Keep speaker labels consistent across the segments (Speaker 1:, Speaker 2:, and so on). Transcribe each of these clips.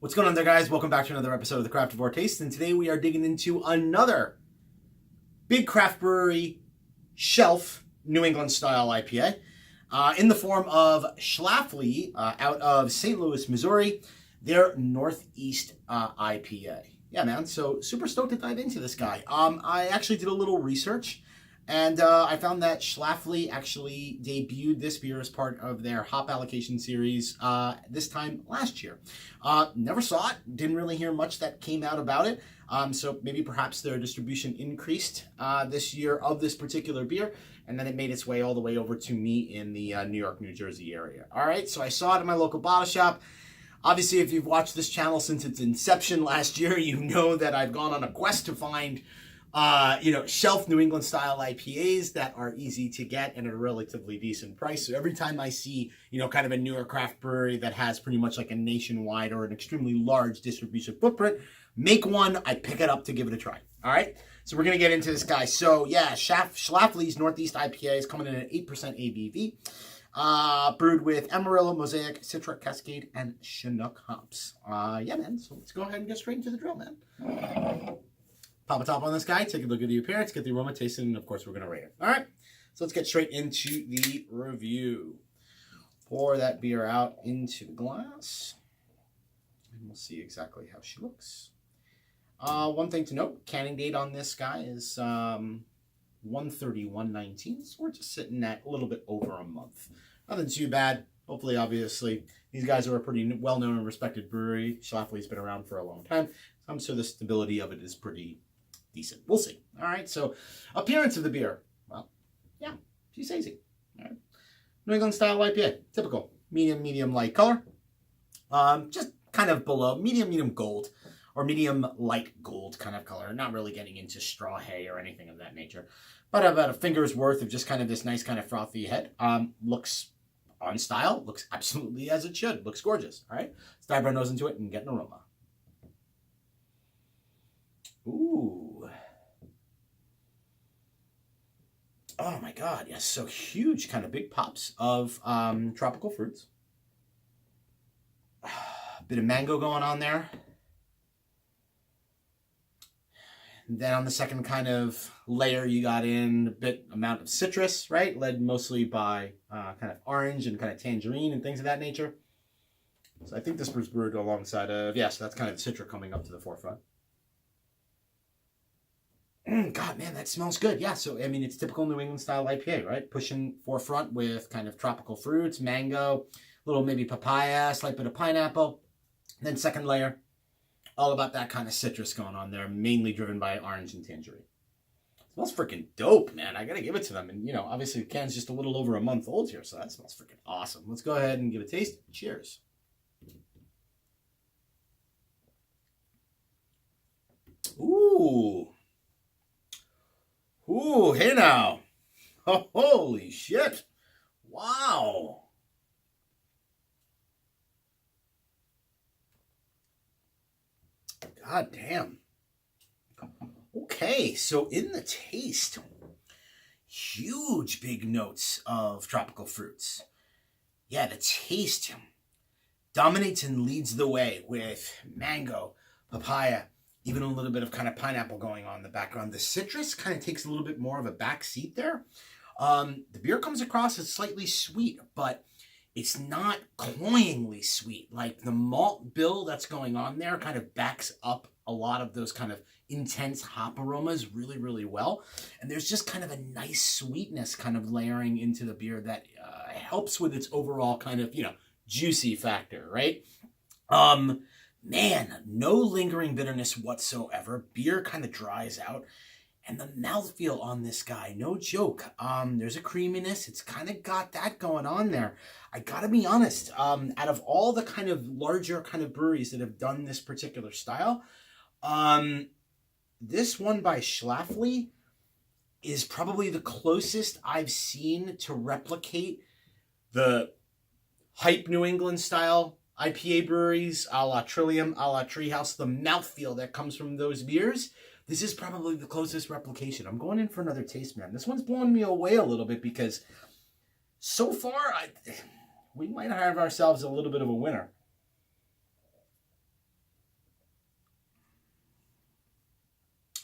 Speaker 1: What's going on there, guys? Welcome back to another episode of the Craftavore Taste, and today we are digging into another big craft brewery shelf New England style IPA in the form of Schlafly out of St. Louis, Missouri, their Northeast IPA. Yeah, man, so super stoked to dive into this guy. I actually did a little research, and I found that Schlafly actually debuted this beer as part of their hop allocation series this time last year. Never saw it, didn't really hear much that came out about it. So maybe perhaps their distribution increased this year of this particular beer, and then it made its way all the way over to me in the New York, New Jersey area. All right, so I saw it in my local bottle shop. Obviously, if you've watched this channel since its inception last year, you know that I've gone on a quest to find shelf New England style IPAs that are easy to get and at a relatively decent price. So every time I see, kind of a newer craft brewery that has pretty much like a nationwide or an extremely large distribution footprint, make one, I pick it up to give it a try. All right. So we're going to get into this guy. So yeah, Schlafly's Northeast IPA is coming in at 8% ABV. Brewed with Amarillo, Mosaic, Citra, Cascade, and Chinook hops. Yeah, man. So let's go ahead and get straight into the drill, man. Pop a top on this guy, take a look at the appearance, get the aroma, taste it, and of course we're going to rate it. All right, so let's get straight into the review. Pour that beer out into the glass, and we'll see exactly how she looks. One thing to note, canning date on this guy is 1/30/1/19, so we're just sitting at a little bit over a month. Nothing too bad. Hopefully, obviously, these guys are a pretty well-known and respected brewery. Schlafly's been around for a long time, so the stability of it is pretty decent. We'll see. All right, so appearance of the beer. Well, yeah, she's hazy. All right. New England style IPA, typical medium light color. Just kind of below medium gold or medium light gold kind of color. Not really getting into straw hay or anything of that nature, but about a finger's worth of just kind of this nice kind of frothy head. Looks on style. Looks absolutely as it should. Looks gorgeous. All right, let's dive our nose into it and get an aroma. Ooh. Oh my God, yes, so huge, kind of big pops of tropical fruits. Bit of mango going on there. And then on the second kind of layer, you got in a bit amount of citrus, right? Led mostly by kind of orange and kind of tangerine and things of that nature. So I think this was brewed alongside of, so that's kind of the citra coming up to the forefront. God, man, that smells good. Yeah, so, I mean, it's typical New England style IPA, right? Pushing forefront with kind of tropical fruits, mango, little maybe papaya, slight bit of pineapple. Then second layer, all about that kind of citrus going on there, mainly driven by orange and tangerine. Smells freaking dope, man. I got to give it to them. And, obviously the can's just a little over a month old here, so that smells freaking awesome. Let's go ahead and give it a taste. Cheers. Ooh. Ooh, hey now. Oh, holy shit. Wow. God damn. Okay, so in the taste, huge big notes of tropical fruits. Yeah, the taste dominates and leads the way with mango, papaya, even a little bit of kind of pineapple going on in the background. The citrus kind of takes a little bit more of a back seat there. The beer comes across as slightly sweet, but it's not cloyingly sweet. Like the malt bill that's going on there kind of backs up a lot of those kind of intense hop aromas really, really well. And there's just kind of a nice sweetness kind of layering into the beer that helps with its overall kind of, juicy factor, right? Man, no lingering bitterness whatsoever. Beer kind of dries out. And the mouthfeel on this guy, no joke. There's a creaminess. It's kind of got that going on there. I gotta be honest, out of all the kind of larger kind of breweries that have done this particular style, this one by Schlafly is probably the closest I've seen to replicate the hype New England style IPA breweries, a la Trillium, a la Treehouse, the mouthfeel that comes from those beers. This is probably the closest replication. I'm going in for another taste, man. This one's blowing me away a little bit because so far, we might have ourselves a little bit of a winner.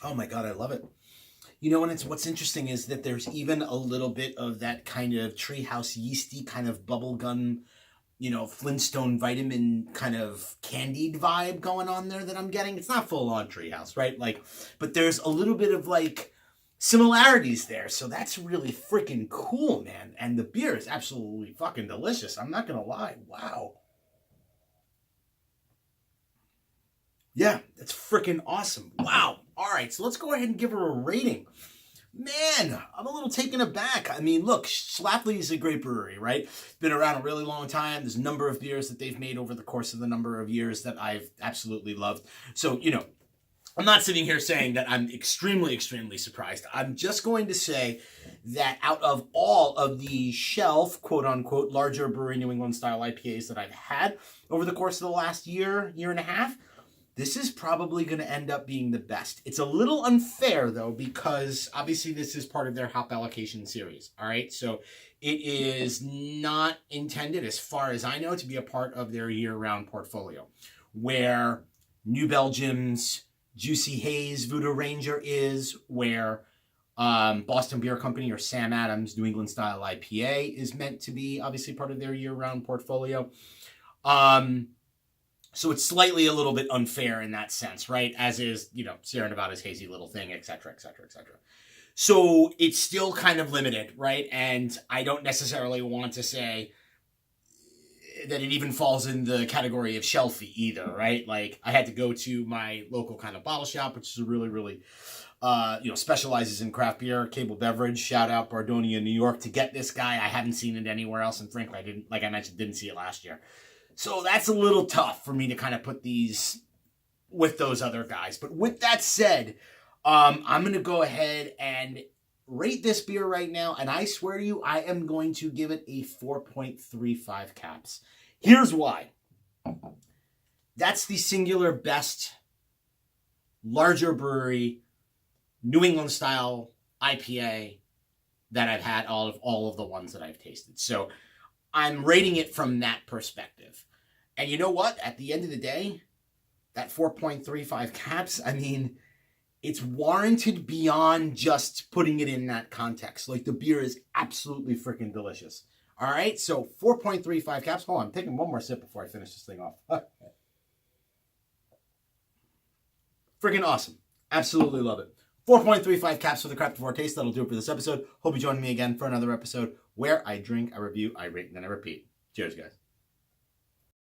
Speaker 1: Oh my God, I love it. You know, and what's interesting is that there's even a little bit of that kind of treehouse yeasty kind of bubblegum, Flintstone vitamin kind of candied vibe going on there that I'm getting. It's not full on treehouse, right? Like, but there's a little bit of like similarities there. So that's really freaking cool, man. And the beer is absolutely fucking delicious. I'm not going to lie. Wow. Yeah, that's freaking awesome. Wow. All right, so let's go ahead and give her a rating. Man, I'm a little taken aback. I mean, look, Schlafly is a great brewery, right? Been around a really long time. There's a number of beers that they've made over the course of the number of years that I've absolutely loved. So, I'm not sitting here saying that I'm extremely, extremely surprised. I'm just going to say that out of all of the shelf, quote unquote, larger brewery New England style IPAs that I've had over the course of the last year and a half, this is probably going to end up being the best. It's a little unfair, though, because obviously this is part of their hop allocation series, all right? So it is not intended, as far as I know, to be a part of their year-round portfolio, where New Belgium's Juicy Haze Voodoo Ranger is, where Boston Beer Company or Sam Adams New England Style IPA is meant to be, obviously, part of their year-round portfolio. So it's slightly a little bit unfair in that sense, right? As is, Sierra Nevada's Hazy Little Thing, et cetera, et cetera, et cetera. So it's still kind of limited, right? And I don't necessarily want to say that it even falls in the category of shelfy either, right? Like, I had to go to my local kind of bottle shop, which is a really, really, specializes in craft beer, Cable Beverage, shout out Bardonia, New York, to get this guy. I haven't seen it anywhere else, and frankly, I didn't, like I mentioned, didn't see it last year. So that's a little tough for me to kind of put these with those other guys. But with that said, I'm going to go ahead and rate this beer right now. And I swear to you, I am going to give it a 4.35 caps. Here's why. That's the singular best larger brewery, New England style IPA that I've had all of the ones that I've tasted. So I'm rating it from that perspective. And you know what? At the end of the day, that 4.35 caps, I mean, it's warranted beyond just putting it in that context. Like, the beer is absolutely freaking delicious. All right, so 4.35 caps. Hold on, I'm taking one more sip before I finish this thing off. Freaking awesome. Absolutely love it. 4.35 caps for the Craftavore taste. That'll do it for this episode. Hope you join me again for another episode where I drink, I review, I rate, and then I repeat. Cheers, guys.